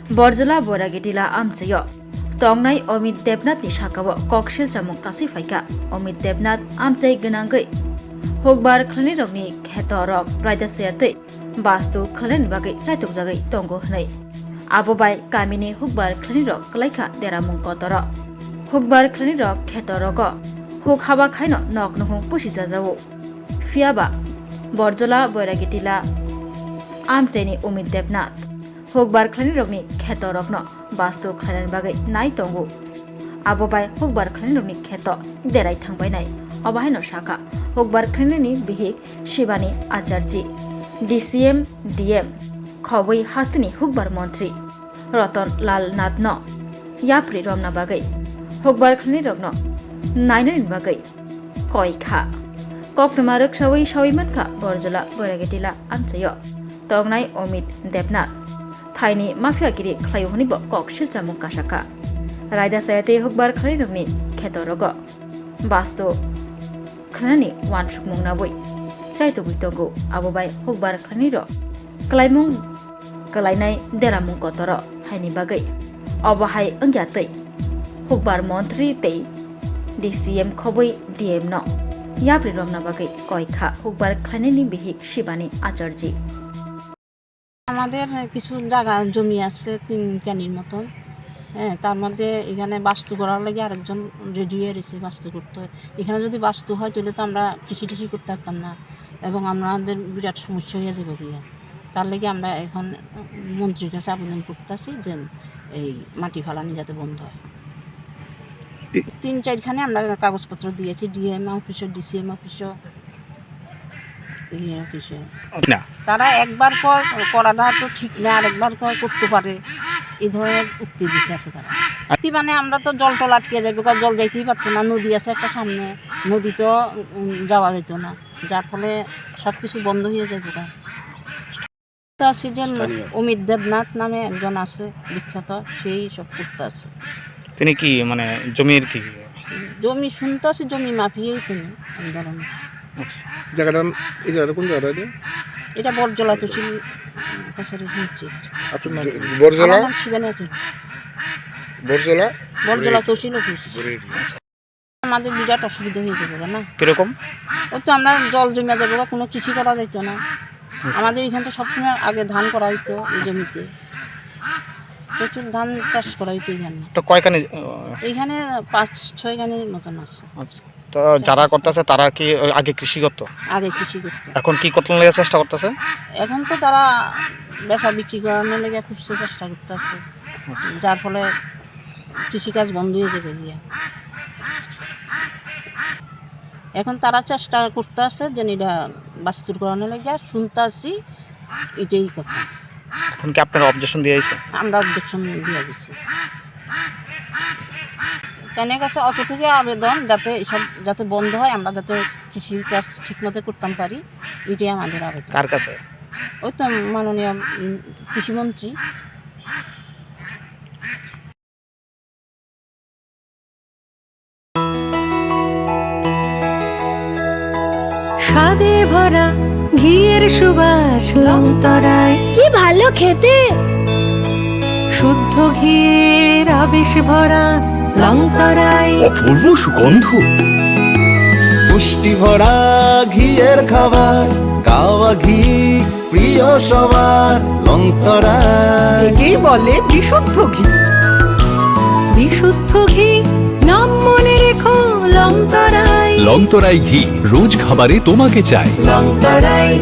Borjola Boragitila Amchayo Tongnai Omid Debnat ni Shakawa Kokshil Chamung Kasifaika Omid Debnat Amchai Ganangai Hogbar Klanirogni Ketorok Raida Seate Bastu Klan Bagai Chaituk Zagai Tongo Hnai Abobai Kamini Hogbar Klanirok Klaika Deramung Kotoro Hogbar Klanirok Ketorogo Hog Haba Kaino Nok Nuhung Pushizazawo Fiaba Borjola Boragitila Amchaini Omid Debnat Hogbar Klanirogni Ketorokno Bastu Klan Bagai Nai Tongo Abobai Hogbar Klanirogni Keto Derai Thangbai Nai Obahaino Shaka Hogbar Klanini Bihik Shibani Acharji DCM DM Khoboi Hastini Hogbar Montri Ratan Lal Natno Yapri Romna Bagai Hogbar Klanirogno Nainarin Bagai Koikha Koknamaruk Shawai Shawimatka Borjola Boragitila Amchayo Tongnai Omid Debnat Thaini Mafiagiri Klayuhonibo Kokshil Chamung Kashaka Raida Sayate Hogbar Klanirogni Ketorogo Basto Klanani Wanshuk Mungnaboi Saitugui Tongo Abobai Hogbar Klaniro Klaimung Kalainai Deramung Kotoro Haini Bagai Obahai Angyatei Hogbar Montri Tei DCM Khoboi DM No Yapri Romna Bagai Koikha Hogbar Klanini Bihik Shibani Acharji আমাদের কিছু জায়গা জমি আছে 3 কানির মতন তার মধ্যে এখানে বাস্তু করার লাগে আরেকজন রেডি হয়ে রয়েছে বাস্তু করতে এখানে যদি বাস্তু হয় তাহলে তো আমরা কৃষি করতে পারতাম না এবং আমাদের বিরাট সমস্যা হয়ে যাবে গিয়া তার লাগে আমরা এখন মন্ত্রীর কাছে আবেদন করতেছি যে এই মাটি ফালানি যাতে বন্ধ হয় 3-4 খানে আমরা কাগজপত্র দিয়েছি ডিএম অফিসে ডিসিএম অফিসে তারা একবার করাটা তো ঠিক না আরেকবার করতে পারে এই ধরনের উক্তি দিতে আছে তারা মানে আমরা তো জল টল আটকে যাবে জল যাইতেই পারতো না নদী আছে একটা সামনে নদী তো যাওয়া যেত না যার ফলে সব কিছু বন্ধ হয়ে যাবে তো আছে যে অমিত দেবনাথ নামে একজন আছে বিখ্যাত সেই সব করতে আছে তিনি কি মানে জমির কি জমি শুনতে আছে জমি মাফিয়েই তিনি এই ধরনের জায়গাটা এই জায়গাটা কোন জায়গাটা এটা বরজলা তহসিল কাছারি হচ্ছে আপনার নাম বরজলা শিবানী আছে বরজলা তহসিল অফিস আমাদের বিরাট অসুবিধা হয়ে যাবে না কিরকম ওই তো আমরা জল জমে যাবে কোনো কৃষি করা যেত না আমাদের এখানে তো সবসময় আগে ধান করা হইতো এই জমিতে প্রচুর ধান চাষ করা হইতো এখানে তো কয়খানি এইখানে 5-6 খানির মতন আছে তো যারা করতেছে তারা কি আগে কৃষি করতো এখন কি করতে লাগে চেষ্টা করতেছে এখন তো তারা বেচা বিক্রি করানোর লেগে খুব চেষ্টা করতেছে যার ফলে কৃষিকাজ বন্ধ হয়ে যাবে গিয়া এখন তারা চেষ্টা করতেছে যে এটা বাস্তুর করানোর লেগে শুনতেছি এটাই কথা এখন কি আপনারা অবজেকশন দিয়েছে আমরা অবজেকশন দিয়ে দিচ্ছি তাদের কাছে অতটুকু আবেদন যাতে বন্ধ হয় আমরা যাতে কৃষি কাজ ঠিকমতো করতে পারি এটাই আমাদের আবেদন কার কাছে ওই তো মাননীয় কৃষিমন্ত্রী স্বাদে ভরা ঘিয়ের সুবাস লংতরায় কি ভালো খেতে শুদ্ধ ঘিয়ের আবেশ ভরা লংতরায় অপূর্ব সুগন্ধ পুষ্টি ভরা ঘিয়ের খাবার গাওয়া ঘি প্রিয় সবার লংতরায় একেই বলে বিশুদ্ধ ঘি বিশুদ্ধ ঘি নাম মনে রেখো লংতরায় লংতরাই ঘি রোজ খাবারে তোমাকে চাই লংতরায়